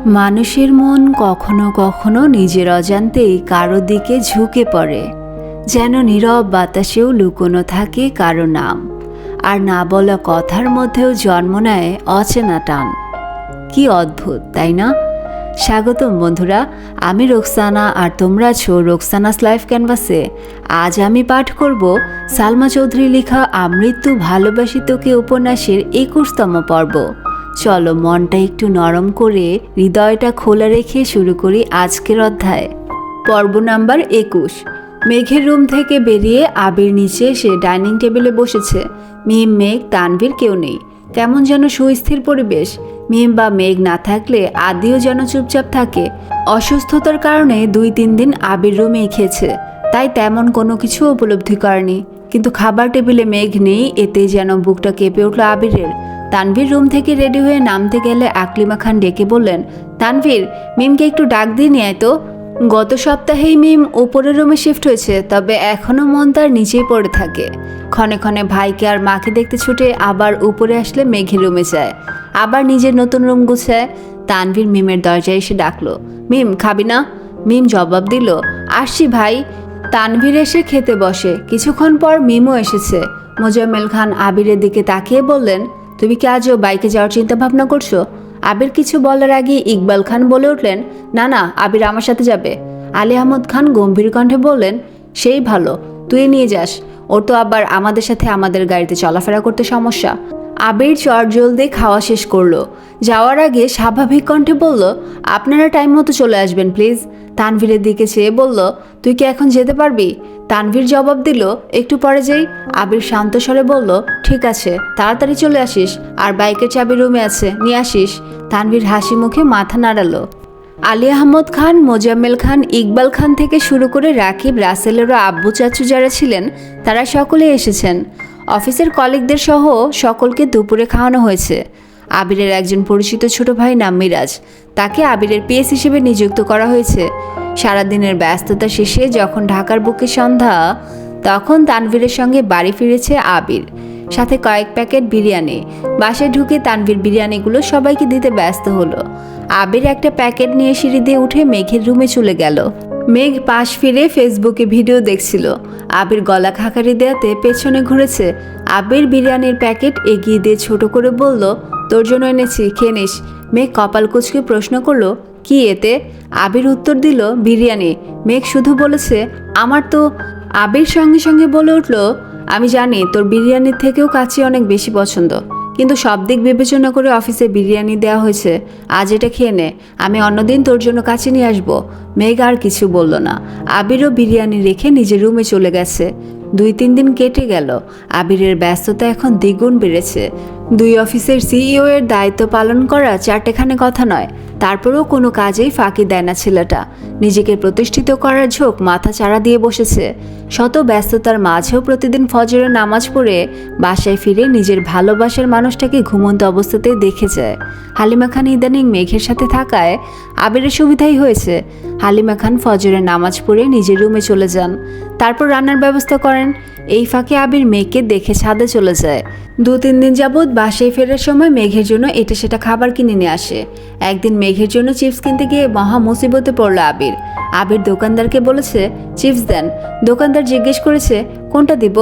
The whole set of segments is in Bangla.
মানুষের মন কখনো কখনো নিজের অজান্তেই কারো দিকে ঝুঁকে পড়ে, যেন নীরব বাতাসেও লুকোনো থাকে কারো নাম, আর না বলা কথার মধ্যেও জন্ম নেয় অচেনা টান। কি অদ্ভুত, তাই না? স্বাগতম বন্ধুরা, আমি রোকসানা আর তোমরা আছো রোকসানাস লাইফ ক্যানভাসে। আজ আমি পাঠ করব সালমা চৌধুরী লেখা আমৃত্যু ভালোবাসি তোকে উপন্যাসের 21তম পর্ব। চলো মনটা একটু নরম করে হৃদয়টা খোলা রেখে শুরু করি আজকের অধ্যায়। পর্ব নাম্বার 21। মেঘের রুম থেকে বেরিয়ে আবির নিচে এসে ডাইনিং টেবিলে বসেছে। মিম, মেঘ, তানভীর কেউ নেই। কেমন যেন সুস্থির পরিবেশ। মিম বা মেঘ না থাকলে আদিও যেন চুপচাপ থাকে। অসুস্থতার কারণে 2-3 দিন আবির রুমেই খেয়েছে, তাই তেমন কোনো কিছু উপলব্ধি করেনি। কিন্তু খাবার টেবিলে মেঘ নেই, এতে যেন বুকটা কেঁপে উঠল আবিরের। তানভীর রুম থেকে রেডি হয়ে নামতে গেলে আকলিমা খান ডেকে বললেন, তানভীর, মিমকে একটু ডাক দিয়ে নিয়ে আয় তো। গত সপ্তাহেই মিম উপরের রুমে শিফট হয়েছে, তবে এখনও মন তার নিচেই পড়ে থাকে। ক্ষণে ক্ষণে ভাইকে আর মাকে দেখতে ছুটে আবার উপরে আসলে মেঘের রুমে যায়, আবার নিজের নতুন রুম গুছায়। তানভীর মিমের দরজায় এসে ডাকলো, মিম খাবি না? মিম জবাব দিল, আসছি ভাই। তানভীর এসে খেতে বসে। কিছুক্ষণ পর মিমও এসেছে। মোজাম্মেল খান আবিরের দিকে তাকিয়ে বললেন, তুমি কি আজও বাইকে যাওয়ার চিন্তা ভাবনা করছো? আবির কিছু বলার আগে ইকবাল খান বলে উঠলেন, না না, আবির আমার সাথে যাবে। আলী আহমদ খান গম্ভীর কণ্ঠে বললেন, সেই ভালো, তুই নিয়ে যাস, ওর তো আবার আমাদের সাথে আমাদের গাড়িতে চলাফেরা করতে সমস্যা। আবির চটজলদি খাওয়া শেষ করলো। যাওয়ার আগে স্বাভাবিক কণ্ঠে বলল, আপনারা টাইম মতো চলে আসবেন প্লিজ। তানভীরের দিকে চেয়ে বলল, তুই কি এখন যেতে পারবি? তানভীর জবাব দিল, একটু পরে যাই। আবির শান্ত স্বরে বলল, ঠিক আছে, তাড়াতাড়ি চলে আসিস, আর বাইকের চাবি রুমে আছে, নিয়ে আসিস। তানভীর হাসি মুখে মাথা নাড়ালো। আলী আহমদ খান, মোজাম্মেল খান, ইকবাল খান থেকে শুরু করে রাকিব, রাসেলেরও আব্বু চাচু যারা ছিলেন তারা সকলে এসেছেন। অফিসের কলিগদের সহ সকলকে দুপুরে খাওয়ানো হয়েছে। আবিরের একজন পরিচিত ছোট ভাই নাম মিরাজ, তাকে আবিরের পিএস হিসেবে নিযুক্ত করা হয়েছে। সারাদিনের ব্যস্ততা শেষে যখন ঢাকার বুকে সন্ধ্যা, তখন তানভীরের সঙ্গে বাড়ি ফিরেছে আবির, সাথে কয়েক প্যাকেট বিরিয়ানি। বাসায় ঢুকে তানভীর বিরিয়ানিগুলো সবাইকে দিতে ব্যস্ত হলো। আবির একটা প্যাকেট নিয়ে সিঁড়ি দিয়ে উঠে মেঘের রুমে চলে গেল। মেঘ পাশ ফিরে ফেসবুকে ভিডিও দেখছিল। আবির গলা খাকারি দেয়াতে পেছনে ঘুরেছে। আবির বিরিয়ানির প্যাকেট এগিয়ে দিয়ে ছোট করে বলল, তোর জন্য এনেছি, খেয়ে নিস। মেঘ কপাল কুঁচকে প্রশ্ন করলো, কি এতে? আবির উত্তর দিল, বিরিয়ানি। মেঘ শুধু বলেছে, আমার তো। আবির সঙ্গে সঙ্গে বলে উঠল, আমি জানি তোর বিরিয়ানির থেকেও কাচ্চি অনেক বেশি পছন্দ, কিন্তু সব দিক বিবেচনা করে অফিসে বিরিয়ানি দেওয়া হয়েছে, আজ এটা খেয়ে নে, আমি অন্যদিন তোর জন্য কাছে নিয়ে আসবো। মেঘ আর কিছু বলল না। আবিরও বিরিয়ানি রেখে নিজের রুমে চলে গেছে। 2-3 দিন কেটে গেল। আবিরের ব্যস্ততা এখন দ্বিগুণ বেড়েছে। 2 অফিসের সিইও এর দায়িত্ব পালন করা চারটেখানে কথা নয়, তারপরেও কোনো কাজেই ফাঁকি দেয় না ছেলেটা। নিজেকে প্রতিষ্ঠিত করার ঝোঁক মাথা চাড়া দিয়ে বসেছে। শত ব্যস্ততার মাঝেও প্রতিদিন ফজরের নামাজ পড়ে বাসায় ফিরে নিজের ভালোবাসার মানুষটাকে ঘুমন্ত অবস্থাতেই দেখে যায়। হালিমা খান ইদানিং মেঘের সাথে থাকায় আবিরের সুবিধাই হয়েছে। হালিমা খান ফজরের নামাজ পড়ে নিজের রুমে চলে যান, তারপর রান্নার ব্যবস্থা করেন। এই ফাঁকে আবির মেঘকে দেখে ছাদে চলে যায়। 2-3 দিন যাবৎ বাসায় ফেরার সময় মেঘের জন্য এটা সেটা খাবার কিনে নিয়ে আসে। একদিন মেঘের জন্য চিপস কিনতে গিয়ে মহা মুসিবতে পড়ল আবির। আবির দোকানদারকে বলেছে, চিপস দেন। দোকানদার জিজ্ঞেস করেছে, কোনটা দিব?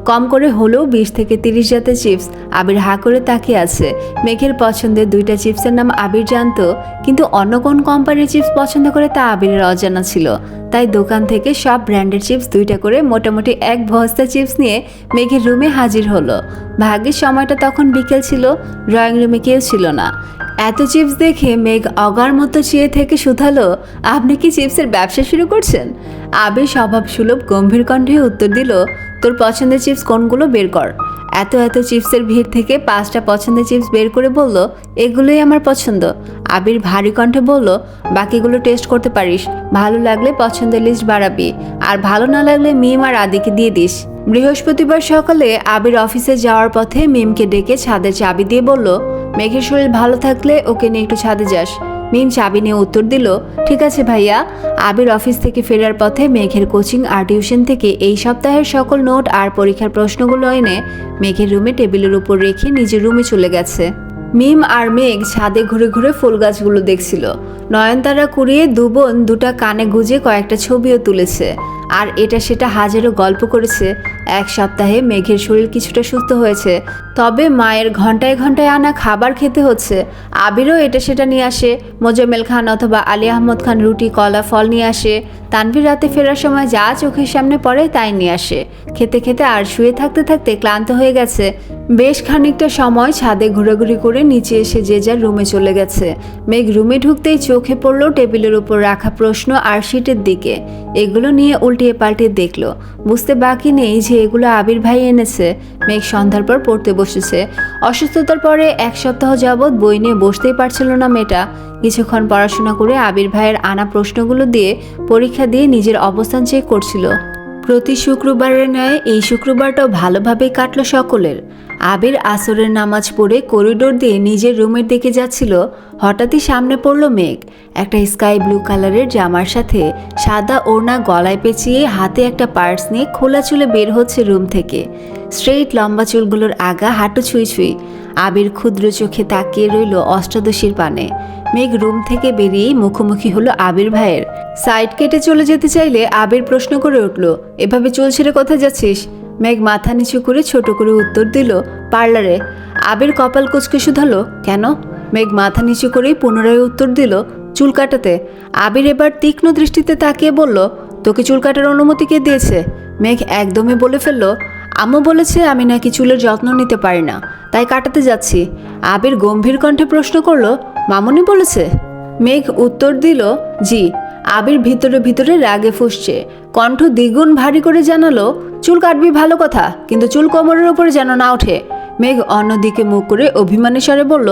কম করে হলেও 20 থেকে 30 জাতের চিপস। আবির হা করে তাকিয়ে আছে। মেঘের পছন্দের 2টা চিপসের নাম আবির জানত, কিন্তু অন্য কোন কোম্পানির চিপস পছন্দ করে তা আবিরের অজানা ছিল। তাই দোকান থেকে সব ব্র্যান্ডের চিপস 2টা করে মোটামুটি 1 বস্তা চিপস নিয়ে মেঘের রুমে হাজির হলো। ভাগ্যের সময়টা তখন বিকেল ছিল, ড্রয়িং রুমে কেউ ছিল না। এত চিপস দেখে মেঘ অগার মতো চেয়ে থেকে শুধালো, আপনি কি চিপসের ব্যবসা শুরু করছেন? আবির স্বভাব সুলভ গম্ভীর কণ্ঠে উত্তর দিল, তোর পছন্দের চিপস কোনগুলো বের কর। এত চিপসের ভিড় থেকে 5টা পছন্দের চিপস বের করে বলল, এগুলোই আমার পছন্দ। আবির ভারী কণ্ঠে বলল, বাকিগুলো টেস্ট করতে পারিস, ভালো লাগলে পছন্দের লিস্ট বাড়াবি, আর ভালো না লাগলে মিম আর আদিকে দিয়ে দিস। বৃহস্পতিবার সকালে আবির অফিসে যাওয়ার পথে মিমকে ডেকে ছাদের চাবি দিয়ে বলল, মেঘের শরীর ভালো থাকলে ওকে নিয়ে একটু ছাদে যাস। মিম চাবি নিয়ে উত্তর দিল, ঠিক আছে ভাইয়া। আবির অফিস থেকে ফেরার পথে মেঘের কোচিং আর টিউশন থেকে এই সপ্তাহের সকল নোট আর পরীক্ষার প্রশ্নগুলো এনে মেঘের রুমে টেবিলের উপর রেখে নিজের রুমে চলে গেছে। মিম আর মেঘ ছাদে ঘুরে ঘুরে ফুল গাছগুলো দেখছিল। নয়নতারা কুড়িয়ে দুবোন দুটা কানে গুজে কয়েকটা ছবিও তুলেছে, আর এটা সেটা হাজারো গল্প করেছে। এক সপ্তাহে মেঘের শরীর কিছুটা সুস্থ হয়েছে, তবে মায়ের ঘন্টায় ঘন্টায় আনা খাবার খেতে হচ্ছে। আবিরও এটা সেটা নিয়ে আসে, মোজাম্মেল খান অথবা আলী আহমদ খান রুটি কলা ফল নিয়ে আসে। তানভীর রাতে ফেরার সময় যা চোখের সামনে পড়ে তাই নিয়ে আসে। খেতে খেতে আর শুয়ে থাকতে থাকতে ক্লান্ত হয়ে গেছে। বেশ খানিকটা সময় ছাদে ঘোরাঘুরি করে নিচে এসে যে যার রুমে চলে গেছে। মেঘ রুমে ঢুকতেই চোখে পড়ল টেবিলের উপর রাখা প্রশ্ন আর শিটের দিকে। এগুলো নিয়ে উল্টিয়ে পাল্টিয়ে দেখলো, বুঝতে বাকি নেই যে এগুলো আবির ভাই এনেছে। মেঘ সন্ধ্যার পর পড়তে বসেছে। অসুস্থতার পরে এক সপ্তাহ যাবৎ বই নিয়ে বসতেই পারছিল না মেয়েটা। কিছুক্ষণ পড়াশোনা করে আবির ভাইয়ের আনা প্রশ্নগুলো দিয়ে পরীক্ষা দিয়ে নিজের অবস্থান চেক করছিল। প্রতি শুক্রবারের ন্যায় এই শুক্রবারটাও ভালোভাবেই কাটলো সকলের। আবির আসরের নামাজ পড়ে করিডোর দিয়ে নিজের রুমের দিকে যাচ্ছিল। হঠাৎই সামনে পড়ল মেঘ। একটা স্কাই ব্লু কালারের জামার সাথে সাদা ওড়না গলায় পেঁচিয়ে হাতে একটা পার্স নিয়ে খোলা চুলে বের হচ্ছে রুম থেকে। স্ট্রেইট লম্বা চুলগুলোর আগা হাঁটু ছুঁই ছুঁই। আবির ক্ষুদ্র চোখে তাকিয়ে রইল অষ্টাদশীর পানে। মেঘ রুম থেকে বেরিয়েই মুখোমুখি হলো আবির ভাইয়ের। সাইড কেটে চলে যেতে চাইলে আবির প্রশ্ন করে উঠল, এভাবে চুল ছেড়ে কোথায় যাচ্ছিস? মেঘ মাথা নিচু করে ছোট করে উত্তর দিল, পার্লারে। আবির কপাল কুঁচকে শুধালো, কেন? মেঘ মাথা নিচু করেই পুনরায় উত্তর দিল, চুল কাটাতে। আবির এবার তীক্ষ্ণ দৃষ্টিতে তাকিয়ে বলল, তোকে চুল কাটার অনুমতি কে দিয়েছে? মেঘ একদমই বলে ফেলল, আম্মু বলেছে আমি নাকি চুলের যত্ন নিতে পারি না, তাই কাটাতে যাচ্ছি। আবির গম্ভীর কণ্ঠে প্রশ্ন করল, মামুনি বলেছে? মেঘ উত্তর দিল, জি। আবির ভিতরে ভিতরে রাগে ফুঁসছে, কণ্ঠ দ্বিগুণ ভারী করে জানালো, চুল কাটবি ভালো কথা, কিন্তু চুল কোমরের উপরে যেন না ওঠে। মেঘ অন্যদিকে মুখ করে অভিমানের স্বরে বলল,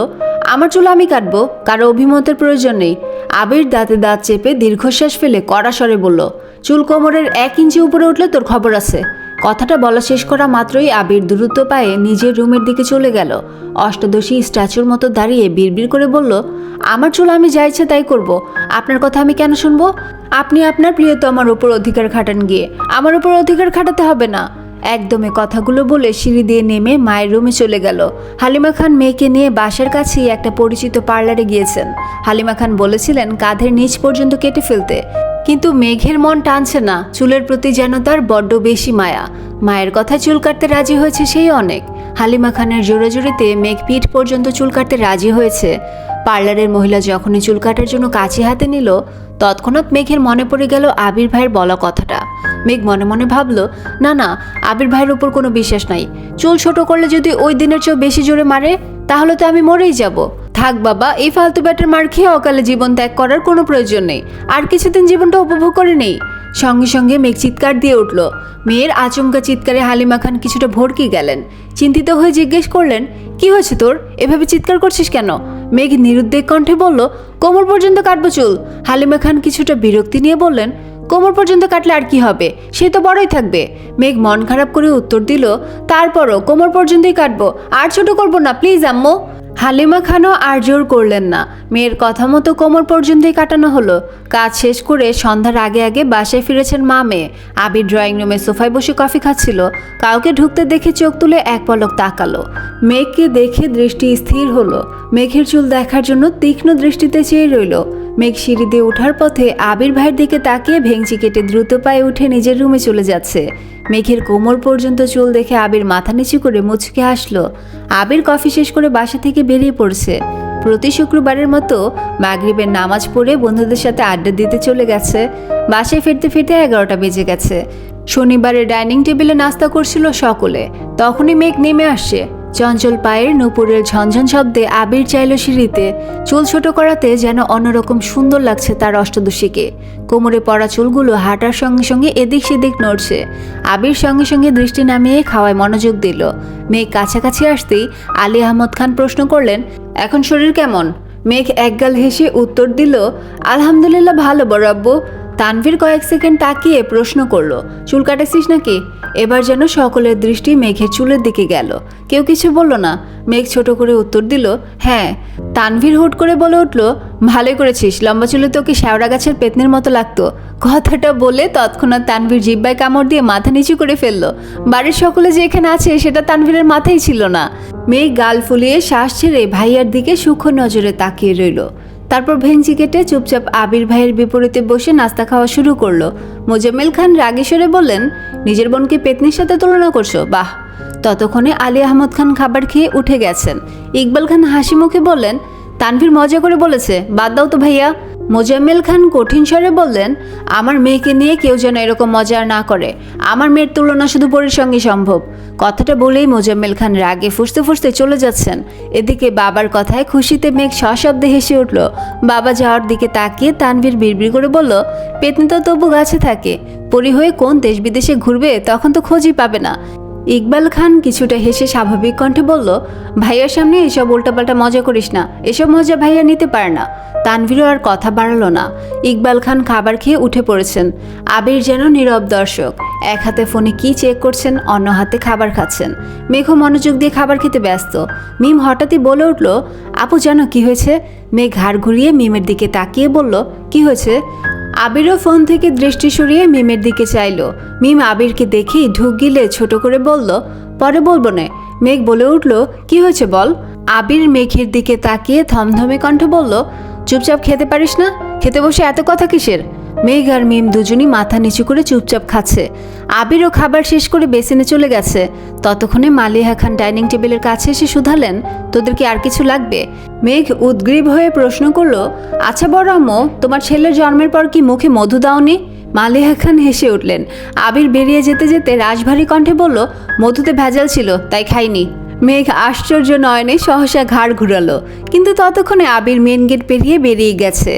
আমার চুল আমি কাটবো, কারো অভিমতের প্রয়োজন নেই। আবির দাঁতে দাঁত চেপে দীর্ঘশ্বাস ফেলে কড়া স্বরে বলল, চুল কোমরের 1 ইঞ্চি উপরে উঠলে তোর খবর আছে। কথাটা বলা শেষ করা মাত্রই আবির দ্রুত পায়ে নিজের রুমের দিকে চলে গেল। অষ্টাদশী স্ট্যাচুর মতো দাঁড়িয়ে বিড়বিড় করে বলল, আমার চুল আমি যা ইচ্ছে তাই করব, আপনার কথা আমি কেন শুনবো? আপনি আপনার প্রিয়তমার ওপর অধিকার খাটান গিয়ে, আমার ওপর অধিকার খাটাতে হবে না। একদমে কথাগুলো বলে সিঁড়ি দিয়ে নেমে মায়ের রুমে চলে গেল। হালিমা খান মেয়েকে নিয়ে বাসার কাছেই একটা পরিচিত পার্লারে গিয়েছেন। হালিমা খান বলেছিলেন কাঁধের নিচ পর্যন্ত কেটে ফেলতে, কিন্তু মেঘের মন টানছে না। চুলের প্রতি যেন তার বড্ড বেশি মায়া। মায়ের কথা চুল কাটতে রাজি হয়েছে সেই অনেক। হালিমা খানের জোরাজুরিতে মেঘ পিঠ পর্যন্ত চুল কাটতে রাজি হয়েছে। পার্লারের মহিলা যখনই চুল কাটার জন্য কাঁচি হাতে নিল, তৎক্ষণাৎ মেঘের মনে পড়ে গেল আবির ভাইয়ের বলা কথাটা। মেঘ মনে মনে ভাবল, না না, আবির ভাইয়ের উপর কোনো বিশ্বাস নাই। চুল ছোট করলে যদি ওই দিনের চেয়েও বেশি জোরে মারে, তাহলে তো আমি মরেই যাব। থাক বাবা, এই ফালতু ব্যাটের মার খেয়ে অকালে জীবন ত্যাগ করার কোনো প্রয়োজন নেই। আর কিছুদিন জীবনটা উপভোগ করে নেই। সঙ্গে সঙ্গে মেঘ চিৎকার দিয়ে উঠল। মেয়ের আচমকা চিৎকারে হালিমা খান কিছুটা ভড়কে গেলেন। চিন্তিত হয়ে জিজ্ঞেস করলেন, কি হয়েছে তোর? এভাবে চিৎকার করছিস কেন? মেঘ নিরুদ্বেগ কণ্ঠে বলল, কোমর পর্যন্ত কাটবো চুল। হালিমা খান কিছুটা বিরক্তি নিয়ে বললেন, কোমর পর্যন্ত কাটলে আর কি হবে, সে তো বড়ই থাকবে। মেঘ মন খারাপ করে উত্তর দিল, তারপরও কোমর পর্যন্তই কাটবো, আর ছোট করবো না প্লিজ আম্মু। হালিমা খানও আর জোর করলেন না। মেয়ের কথা মতো কোমর পর্যন্তই কাটানো হলো। কাজ শেষ করে সন্ধ্যার আগে আগে বাসায় ফিরেছেন মা মেয়ে। আবির ড্রয়িং রুমে সোফায় বসে কফি খাচ্ছিল। কাউকে ঢুকতে দেখে চোখ তুলে এক পলক তাকালো। মেঘকে দেখে দৃষ্টি স্থির হলো। মেঘের চুল দেখার জন্য তীক্ষ্ণ দৃষ্টিতে চেয়ে রইল। মেঘ সিঁড়ি দিয়ে ওঠার পথে আবির ভাইয়ের দিকে তাকিয়ে ভেঙচি কেটে দ্রুত পায়ে উঠে নিজের রুমে চলে যাচ্ছে। মেঘের কোমর পর্যন্ত চুল দেখে আবির মাথা নিচু করে মুচকে হাসলো। আবির কফি শেষ করে বাসা থেকে বেরিয়ে পড়ছে। প্রতি শুক্রবারের মতো মাগরিবের নামাজ পড়ে বন্ধুদের সাথে আড্ডা দিতে চলে গেছে। বাসায় ফিরতে ফিরতে 11টা বেজে গেছে। শনিবারে ডাইনিং টেবিলে নাস্তা করছিল সকলে। তখনই মেঘ নেমে আসে। চঞ্চল পায়ের নূপুরের ঝনঝন শব্দে আবির চাইল সিঁড়িতে। চুল ছোট করাতে যেন অন্যরকম সুন্দর লাগছে তার অষ্টাদশীকে। কোমরে পড়া চুলগুলো হাঁটার সঙ্গে সঙ্গে এদিক সেদিক নড়ছে। আবির সঙ্গে সঙ্গে দৃষ্টি নামিয়ে খাওয়ায় মনোযোগ দিল। মেঘ কাছাকাছি আসতেই আলী আহমদ খান প্রশ্ন করলেন, এখন শরীর কেমন? মেঘ একগাল হেসে উত্তর দিল, আলহামদুলিল্লাহ ভালো বড় আব্বু। তানভীর কয়েক সেকেন্ড তাকিয়ে প্রশ্ন করলো, চুল কাটেছিস নাকি? এবার যেন সকলের দৃষ্টি মেঘের চুলের দিকে গেল। কেউ কিছু বলল না। মেঘ ছোট করে উত্তর দিল, হ্যাঁ। তানভীর হুট করে বলে উঠল, ভালোই করেছিস, লম্বা চুলে তোকে শ্যাওড়া গাছের পেতনির মতো লাগতো। কথাটা বলে তৎক্ষণাৎ তানভীর জিহ্বায় কামড় দিয়ে মাথা নিচু করে ফেলল। বাড়ির সকলে যে এখানে আছে সেটা তানভীরের মাথায় ছিল না। মেঘ গাল ফুলিয়ে শ্বাস ছেড়ে ভাইয়ার দিকে সূক্ষ্ম নজরে তাকিয়ে রইল। তারপর ভেঙচি কেটে চুপচাপ আবির ভাইয়ের বিপরীতে বসে নাস্তা খাওয়া শুরু করলো। মোজাম্মেল খান রাগী স্বরে বললেন, নিজের বোনকে পেতনির সাথে তুলনা করছো? বাহ। ততক্ষণে আলী আহমদ খান খাবার খেয়ে উঠে গেছেন। ইকবাল খান হাসি মুখে বললেন, তানভীর মজা করে বলেছে, বাদ দাও তো ভাইয়া। মোজাম্মেল খান কঠিন স্বরে বললেন, আমার মেয়েকে নিয়ে কেউ যেন এরকম মজা আর না করে। আমার মেয়ের তুলনা শুধু পরীর সঙ্গে সম্ভব। কথাটা বলেই মোজাম্মেল খান রাগে ফুঁসতে ফুঁসতে চলে যাচ্ছেন। এদিকে বাবার কথায় খুশিতে মেঘ সশব্দে হেসে উঠল। বাবা যাওয়ার দিকে তাকিয়ে তানভীর বিড়বিড় করে বলল, পেতনি তো তবু গাছে থাকে, পরী হয়ে কোন দেশ বিদেশে ঘুরবে তখন তো খোঁজই পাবে না। ইকবাল খান কিছুটা হেসে স্বাভাবিক কণ্ঠে বলল, ভাইয়ার সামনে এসব উল্টাপাল্টা মজা করিস না, এসব মজা ভাইয়া নিতে পারে না। তানভীরও আর কথা বাড়ালো না। ইকবাল খান খাবার খেয়ে উঠে পড়েছেন। আবির যেন নীরব দর্শক, এক হাতে ফোনে কি চেক করছেন, অন্য হাতে খাবার খাচ্ছেন। মেঘও মনোযোগ দিয়ে খাবার খেতে ব্যস্ত। মিম হঠাৎই বলে উঠল, আপু জানো কি হয়েছে? মেঘ ঘাড় ঘুরিয়ে মিমের দিকে তাকিয়ে বলল, কি হয়েছে? আবিরও ফোন থেকে দৃষ্টি সরিয়ে মিমের দিকে চাইল। মিম আবিরকে দেখেই ঢুক গিলে ছোট করে বলল, পরে বলবো না। মেঘ বলে উঠল, কি হয়েছে বল। আবির মেঘের দিকে তাকিয়ে থমথমে কণ্ঠে বলল, চুপচাপ খেতে পারিস না? খেতে বসে এত কথা কিসের? মেঘ আর মিম দুজনই মাথা নিচু করে চুপচাপ খাচ্ছে। আবিরও খাবার শেষ করে বেসিনে চলে গেছে। ততক্ষণে মালিহা খান ডাইনিং টেবিলের কাছে এসে শুধালেন, তোদের কি আর কিছু লাগবে? মেঘ উদ্গ্রীব হয়ে প্রশ্ন করলো, আচ্ছা বড় আম্মু, তোমার ছেলের জন্মের পর কি মুখে মধু দাওনি? মালিহা খান হেসে উঠলেন। আবির বেরিয়ে যেতে যেতে রাশভারী কণ্ঠে বলল, মধুতে ভেজাল ছিল তাই খাইনি। মেঘ আশ্চর্য নয়নে সহসা ঘাড় ঘুরালো, কিন্তু ততক্ষণে আবির মেন গেট পেরিয়ে বেরিয়ে গেছে।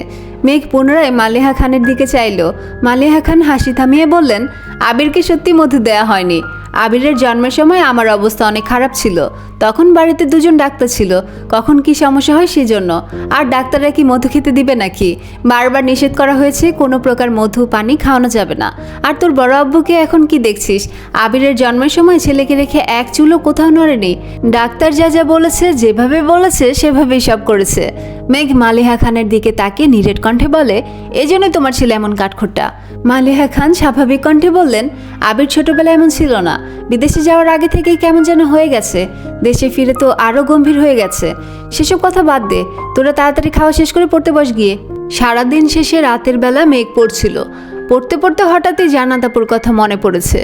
মেঘ পুনরায় মালিহা খানের দিকে চাইল। মালিহা খান হাসি থামিয়ে বললেন, আবিরকে সত্যি মধু দেয়া হয়নি। আবিরের জন্মের সময় আমার অবস্থা অনেক খারাপ ছিল। তখন বাড়িতে দুজন ডাক্তার ছিল, কখন কি সমস্যা হয় সেজন্য। আর ডাক্তাররা কি মধু খেতে দিবে নাকি? বারবার নিষেধ করা হয়েছে, কোনো প্রকার মধু পানি খাওয়ানো যাবে না। আর তোর বড় আব্বুকে এখন কি দেখছিস? আবিরের জন্মের সময় ছেলেকে রেখে এক চুলও কোথাও নড়েনি। ডাক্তার যা যা বলেছে, যেভাবে বলেছে সেভাবেই সব করেছে। মেঘ মালিহা খানের দিকে তাকিয়ে নিরেট কণ্ঠে বলে, এজন্যই তোমার ছেলে এমন কাঠখোট্টা। মালিহা খান স্বাভাবিক কণ্ঠে বললেন, আবির ছোটবেলায় এমন ছিল না, বিদেশে যাওয়ার আগে থেকেই কেমন যেন হয়ে গেছে। দেশে ফিরে তো আরও গম্ভীর হয়ে গেছে। সেসব কথা বাদ দে, তোরা তাড়াতাড়ি খাওয়া শেষ করে পড়তে বস গিয়ে। সারাদিন শেষে রাতের বেলা মেঘ পড়ছিল। পড়তে পড়তে হঠাৎই জান্নাতাপুর কথা মনে পড়েছে।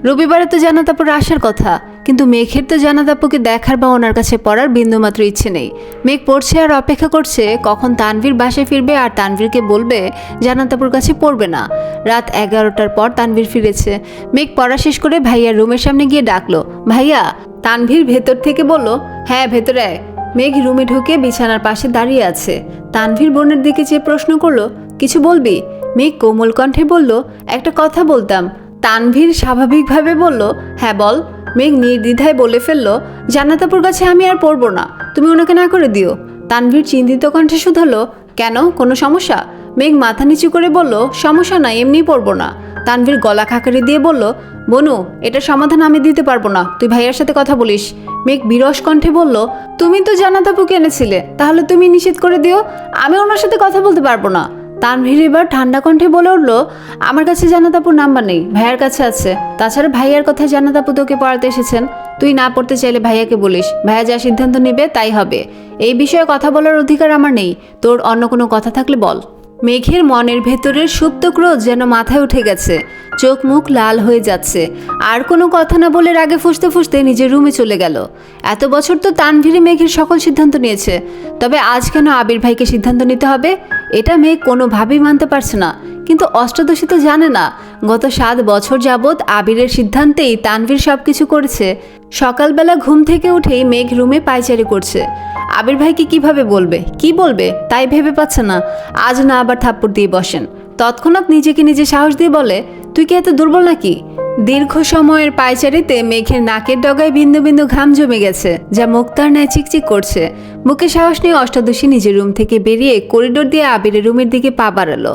রবিবারে তো জান্নাতাপুর আসার কথা, কিন্তু মেঘের তো জান্নাতাপুকে দেখার বা ওনার কাছে পড়ার বিন্দুমাত্র ইচ্ছে নেই। মেঘ পড়ছে আর অপেক্ষা করছে কখন তানভীর বাসায় ফিরবে আর তানভীরকে বলবে জান্নাতাপুর কাছে পড়বে না। রাত 11টার পর তানভীর ফিরেছে। মেঘ পড়া শেষ করে ভাইয়ার রুমের সামনে গিয়ে ডাকলো, ভাইয়া। তানভীর ভেতর থেকে বলল, হ্যাঁ ভেতরে আয়। মেঘ রুমে ঢুকে বিছানার পাশে দাঁড়িয়ে আছে। তানভীর বোনের দিকে চেয়ে প্রশ্ন করলো, কিছু বলবি? মেঘ কোমল কণ্ঠে বলল, একটা কথা বলতাম। তানভীর স্বাভাবিকভাবে বলল, হ্যাঁ বল। মেঘ নির্দ্বিধায় বলে ফেলল, জান্নাতাপুর কাছে আমি আর পড়বো না, তুমি ওনাকে না করে দিও। তানভীর চিন্তিত কণ্ঠে শুধালো, কেন, কোনো সমস্যা? মেঘ মাথা নিচু করে বলল, সমস্যা নাই, এমনিই পড়বো না। তানভীর গলা খাকারি দিয়ে বলল, বনু, এটার সমাধান আমি দিতে পারবো না, তুই ভাইয়ার সাথে কথা বলিস। মেঘ বিরস কণ্ঠে বলল, তুমি তো জান্নাতাপুকে এনেছিলে, তাহলে তুমি নিষেধ করে দিও, আমি ওনার সাথে কথা বলতে পারবো না। তানভীর এবার ঠান্ডা কণ্ঠে বলে উঠল, আমার কাছে জান্নাতাপুর নাম্বার নেই, ভাইয়ার কাছে আছে। তাছাড়া ভাইয়ার কথা জান্নাতাপু তোকে পড়াতে এসেছেন, তুই না পড়তে চাইলে ভাইয়াকে বলিস, ভাইয়া যা সিদ্ধান্ত নেবে তাই হবে। এই বিষয়ে কথা বলার অধিকার আমার নেই, তোর অন্য কোনো কথা থাকলে বল। মেঘের মনের ভেতরের সুপ্ত ক্রোধ যেন মাথায় উঠে গেছে, চোখ মুখ লাল হয়ে যাচ্ছে। আর কোনো কথা না বলে রাগে ফুঁসতে ফুঁসতে নিজের রুমে চলে গেল। এত বছর তো তানভীরে মেঘের সকল সিদ্ধান্ত নিয়েছে, তবে আজ কেন আবির ভাইকে সিদ্ধান্ত নিতে হবে? এটা মেঘ কোনোভাবেই মানতে পারছে না। কিন্তু অষ্টাদশী তো জানে না, গত 7 বছর যাবৎ আবিরের সিদ্ধান্তেই তানভীর সব কিছু করেছে। সকালবেলা ঘুম থেকে উঠেই মেঘ রুমে পায়চারি করছে। আবির ভাইকে কিভাবে বলবে, কি বলবে তাই ভেবে পাচ্ছে না। আজ না আবার থাপ্পড় দিয়ে বসেন। তৎক্ষণাৎ নিজেকে নিজে সাহস দিয়ে বলে, তুই কি এত দুর্বল নাকি? দীর্ঘ সময়ের পায়চারিতে মেঘের নাকের ডগায় বিন্দু বিন্দু ঘাম জমে গেছে, যা মুক্তার ন্যায় চিকচিক করছে। বুকে সাহস নিয়ে অষ্টাদশী নিজের রুম থেকে বেরিয়ে করিডোর দিয়ে আবিরের রুমের দিকে পা বাড়ালো।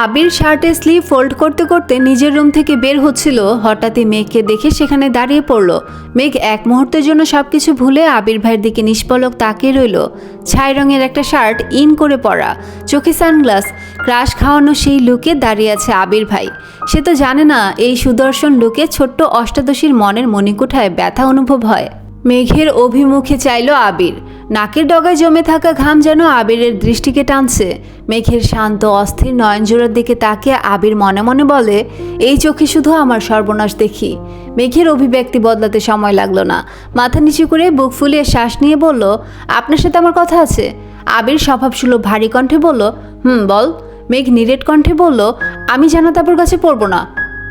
আবির শার্টের স্লিভ ফোল্ড করতে করতে নিজের রুম থেকে বের হচ্ছিল, হঠাৎই মেঘকে দেখে সেখানে দাঁড়িয়ে পড়ল। মেঘ এক মুহূর্তের জন্য সবকিছু ভুলে আবির ভাইয়ের দিকে নিষ্পলক তাকিয়ে রইল। ছাই রঙের একটা শার্ট ইন করে পরা, চোখে সানগ্লাস, ক্রাশ খাওয়ানো সেই লুকে দাঁড়িয়ে আছে আবির ভাই। সে তো জানে না এই সুদর্শন লুকে ছোট্ট অষ্টাদশীর মনের মণিকুঠায় ব্যথা অনুভব হয়। মেঘের অভিমুখে চাইল আবির। নাকের ডগায় জমে থাকা ঘাম যেন আবিরের দৃষ্টিকে টানছে। মেঘের শান্ত অস্থির নয়নজোড়ার দিকে তাকিয়ে আবির মনে মনে বলে, এই চোখে শুধু আমার সর্বনাশ দেখি। মেঘের অভিব্যক্তি বদলাতে সময় লাগলো না। মাথা নিচু করে বুক ফুলিয়ে শ্বাস নিয়ে বলল, আপনার সাথে আমার কথা আছে। আবির স্বভাবসুলভ ভারী কণ্ঠে বলল, বল। মেঘ নিরেট কণ্ঠে বলল, আমি জানাত আপুর কাছে পড়ব না।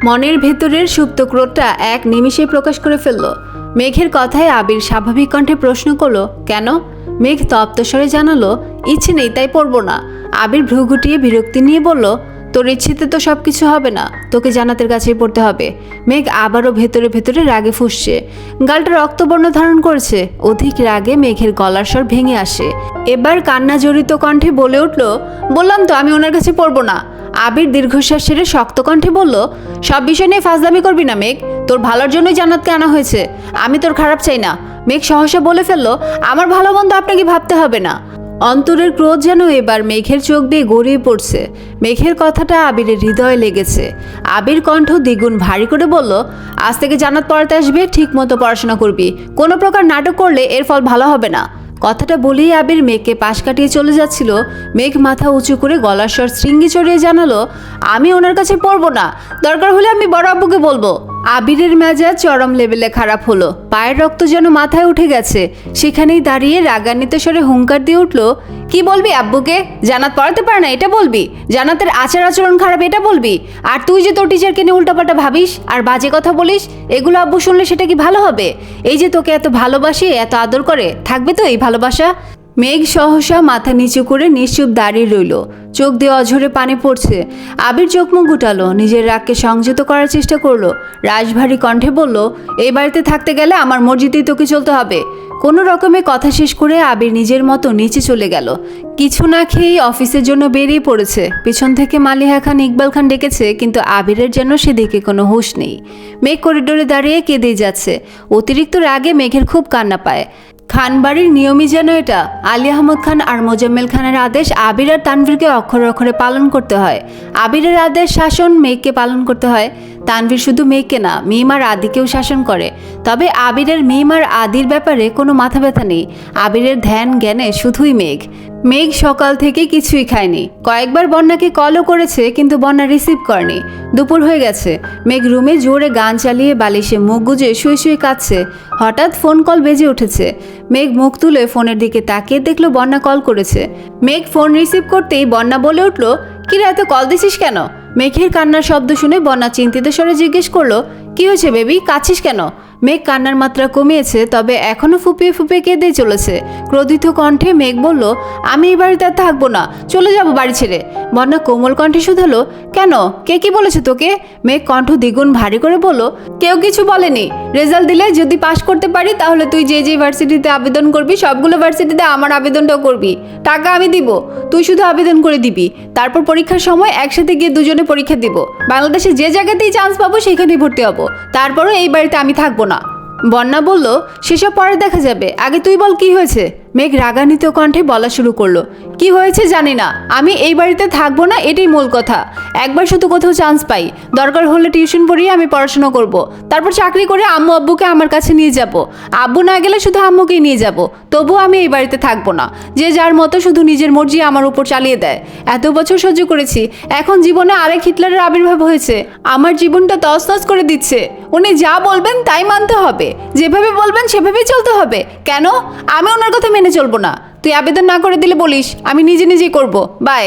মনের ভেতরের সুপ্ত ক্রোধটা এক নিমিষে প্রকাশ করে ফেলল। মেঘের কথায় আবির স্বাভাবিক কণ্ঠে প্রশ্ন করলো, কেন? মেঘ তপ্ত স্বরে জানালো, ইচ্ছে নেই তাই পড়ব না। আবির ভ্রু গুটিয়ে বিরক্তি নিয়ে বলল, তোর ইচ্ছেতে তো সব কিছু হবে না, তোকে জানাতের কাছেই পড়তে হবে। মেঘ আবারও ভেতরে ভেতরে রাগে ফুঁসছে, গালটা রক্তবর্ণ ধারণ করেছে। অধিক রাগে মেঘের গলার স্বর ভেঙে আসে। এবার কান্না জড়িত কণ্ঠে বলে উঠল, বললাম তো আমি ওনার কাছে পড়ব না। আবির দীর্ঘশ্বাস ছেড়ে শক্ত কণ্ঠে বলল, সব বিষয় নিয়ে ফাজলামি করবি না মেঘ, তোর ভালোর জন্যই জান্নাতকে আনা হয়েছে, আমি তোর খারাপ চাই না। মেঘ সহসা বলে ফেলল, আমার ভালো মন্দ আপনাকে ভাবতে হবে না। অন্তরের ক্রোধ যেন এবার মেঘের চোখ দিয়ে গড়িয়ে পড়ছে। মেঘের কথাটা আবিরের হৃদয়ে লেগেছে। আবির কণ্ঠ দ্বিগুণ ভারী করে বলল, আজ থেকে জান্নাত পড়াতে আসবে, ঠিক মতো পড়াশোনা করবি, কোনো প্রকার নাটক করলে এর ফল ভালো হবে না। কথাটা বলেই আবির মেঘকে পাশ কাটিয়ে চলে যাচ্ছিল। মেঘ মাথা উঁচু করে গলার স্বর শৃঙ্গি চড়িয়ে জানালো, আমি ওনার কাছে পড়বো না, দরকার হলে আমি বড় আব্বুকে বলবো। আবিরের মেজাজ চরম লেভেলে খারাপ হলো। পায়ের রক্ত যেন মাথায় উঠে গেছে। সেখানেই দাঁড়িয়ে রাগান্বিত স্বরে হুঙ্কার দিয়ে উঠল, কি বলবি আব্বুকে? জান্নাত পড়াতে পারে না এটা বলবি? জান্নাতের আচার আচরণ খারাপ এটা বলবি? আর তুই যে তোর টিচারকে নিয়ে উল্টাপাল্টা ভাবিস আর বাজে কথা বলিস, এগুলো আব্বু শুনলে সেটা কি ভালো হবে? এই যে তোকে এত ভালোবাসি, এত আদর করে, থাকবে তো এই ভালোবাসা? মেঘ সহসা মাথা নিচু করে নিশ্চুপ দাঁড়িয়ে রইল। চোখ দিয়ে অঝরে পানি পড়ছে। আবির চোখ মুখ গুটালো, নিজের রাগকে সংযত করার চেষ্টা করলো। রাশভারী কণ্ঠে বলল, এই বাড়িতে থাকতে গেলে আমার মর্জিতেই তোকে চলতে হবে। কোনো রকমে কথা শেষ করে আবির নিজের মতো নিচে চলে গেল। কিছু না খেয়েই অফিসের জন্য বেরিয়ে পড়েছে। পিছন থেকে মালিহা খান, ইকবাল খান ডেকেছে, কিন্তু আবিরের যেন সেদিকে কোনো হুঁশ নেই। মেঘ করিডোরে দাঁড়িয়ে কেঁদেই যাচ্ছে। অতিরিক্ত রাগে মেঘের খুব কান্না পায়। খানবাড়ির নিয়মই যেন এটা। আলী আহমদ খান আর মোজাম্মেল খানের আদেশ আবির আর তানভীরকে অক্ষরে অক্ষরে পালন করতে হয়। আবিরের আদেশ শাসন মেঘকে পালন করতে হয়। তানভীর শুধু মেঘকে না, মিম আর আদিকেও শাসন করে। তবে আবিরের মিম আর আদির ব্যাপারে কোনো মাথা ব্যথা নেই। আবিরের ধ্যান জ্ঞানে শুধুই মেঘ। মেঘ সকাল থেকে কিছুই খায়নি। কয়েকবার বন্যাকে কলও করেছে, কিন্তু বন্যা রিসিভ করেনি। দুপুর হয়ে গেছে। মেঘ রুমে জোরে গান চালিয়ে বালিশে মুখ গুজে শুয়ে শুয়ে কাঁদছে। হঠাৎ ফোন কল বেজে উঠেছে। মেঘ মুখ তুলে ফোনের দিকে তাকিয়ে দেখলো বন্যা কল করেছে। মেঘ ফোন রিসিভ করতেই বন্যা বলে উঠল, কিরে এত কল দিছিস কেন? মেঘের কান্নার শব্দ শুনে বন্যা চিন্তিত স্বরে জিজ্ঞেস করলো, কি হয়েছে বেবি, কাঁদছিস কেন? মেঘ কান্নার মাত্রা কমিয়েছে, তবে এখনো ফুপিয়ে ফুপিয়ে কেঁদেই চলেছে। ক্রোধিত কণ্ঠে মেঘ বলল, আমি এই বাড়িতে আর থাকবো না, চলে যাব বাড়ি ছেড়ে। বন্যা কোমল কণ্ঠে শুধালো, কেন, কে কি বলেছে তোকে? মেঘ কণ্ঠ দ্বিগুণ ভারী করে বলল, কেউ কিছু বলেনি। রেজাল্ট দিলে যদি পাশ করতে পারি তাহলে তুই যে যে ভার্সিটিতে আবেদন করবি সবগুলো ভার্সিটিতে আমার আবেদনটাও করবি। টাকা আমি দিব, তুই শুধু আবেদন করে দিবি। তারপর পরীক্ষার সময় একসাথে গিয়ে দুজনে পরীক্ষা দিব। বাংলাদেশে যে জায়গাতেই চান্স পাবো সেখানেই ভর্তি হবো। তারপরও এই বাড়িতে আমি থাকবো না। বন্যা বলল, সেসব পরে দেখা যাবে, আগে তুই বল কি হয়েছে। মেঘ রাগান্বিত কণ্ঠে বলা শুরু করলো, কি হয়েছে জানি না, আমি এই বাড়িতে থাকবো না, এটাই মূল কথা। একবার শুধু কোথাও চান্স পাই, দরকার হলে টিউশন পড়িয়ে আমি পড়াশোনা করব। তারপর চাকরি করে আম্মু আব্বুকে আমার কাছে নিয়ে যাব। আব্বু না গেলে শুধু আম্মুকেই নিয়ে যাব। তবুও আমি এই বাড়িতে থাকবো না। যে যার মতো শুধু নিজের মর্জি আমার উপর চালিয়ে দেয়। এত বছর সহ্য করেছি, এখন জীবনে আরেক হিটলারের আবির্ভাব হয়েছে। আমার জীবনটা তছনছ করে দিচ্ছে। উনি যা বলবেন তাই মানতে হবে, যেভাবে বলবেন সেভাবেই চলতে হবে। কেন? আমি ওনার কথা মেনে চলবো না। তুই আবেদন না করে দিলে বলিস, আমি নিজে নিজেই করবো। বাই।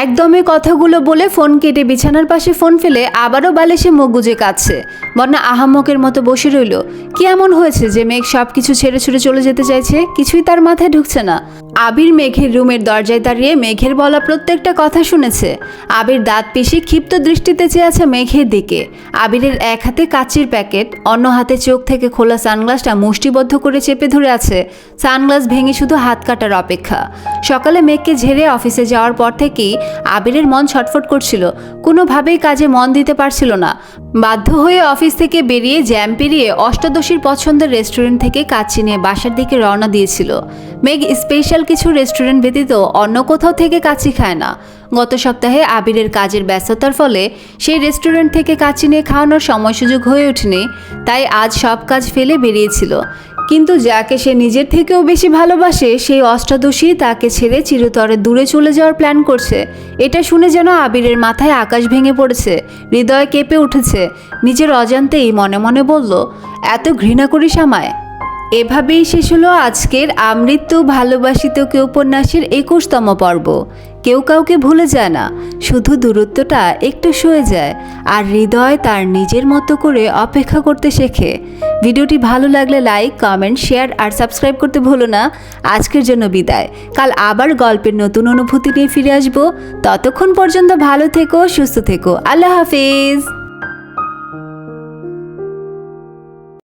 একদমে কথাগুলো বলে ফোন কেটে বিছানার পাশে ফোন ফেলে আবারও বালিশে মুখ গুজে কাঁদছে। বন্যা আহাম্মকের মতো বসে রইল। কি এমন হয়েছে যে মেঘ সব কিছু ছেড়ে ছুড়ে চলে যেতে চাইছে? কিছুই তার মাথায় ঢুকছে না। আবির মেঘের রুমের দরজায় দাঁড়িয়ে মেঘের বলা প্রত্যেকটা কথা শুনেছে। আবির দাঁত পিষে ক্ষিপ্ত দৃষ্টিতে চেয়ে আছে মেঘের দিকে। আবিরের এক হাতে কাচির প্যাকেট, অন্য হাতে চোখ থেকে খোলা সানগ্লাসটা মুষ্টিবদ্ধ করে চেপে ধরে আছে। সানগ্লাস ভেঙে শুধু হাত কাটার অপেক্ষা। সকালে মেঘকে ঝেড়ে অফিসে যাওয়ার পর থেকেই আবিরের মন ছটফট করছিল, কোনোভাবেই কাজে মন দিতে পারছিল না। বাধ্য হয়ে অফিস থেকে বেরিয়ে জ্যাম পেরিয়ে অষ্টাদশীর পছন্দের রেস্টুরেন্ট থেকে কাচ্চি নিয়ে বাসার দিকে রওনা দিয়েছিল। মেঘ স্পেশাল কিছু রেস্টুরেন্ট ব্যতীত অন্য কোথাও থেকে কাচ্চি খায় না। গত সপ্তাহে আবিরের কাজের ব্যস্ততার ফলে সেই রেস্টুরেন্ট থেকে কাচ্চি নিয়ে খাওয়ানোর সময় সুযোগ হয়ে ওঠেনি, তাই আজ সব কাজ ফেলে বেরিয়েছিল। কিন্তু যাকে সে নিজের থেকেও বেশি ভালোবাসে সেই অষ্টাদশী তাকে ছেড়ে চিরতরে দূরে চলে যাওয়ার প্ল্যান করছে। এটা শুনে যেন আবিরের মাথায় আকাশ ভেঙে পড়েছে, হৃদয় কেঁপে উঠেছে। নিজের অজান্তেই মনে মনে বলল, এত ঘৃণা করিস আমায়। এভাবেই শেষ হলো আজকের আমৃত্যু ভালোবাসি তোকে উপন্যাসের 21তম পর্ব। কেউ কাউকে ভুলে যায় না, শুধু দূরত্বটা একটু সয়ে যায় আর হৃদয় তার নিজের মতো করে অপেক্ষা করতে শেখে। ভিডিওটি ভালো লাগলে লাইক, কমেন্ট, শেয়ার আর সাবস্ক্রাইব করতে ভুলো না। আজকের জন্য বিদায়। কাল আবার গল্পের নতুন অনুভূতি নিয়ে ফিরে আসবো। ততক্ষণ পর্যন্ত ভালো থেকো, সুস্থ থেকো। আল্লাহ হাফেজ।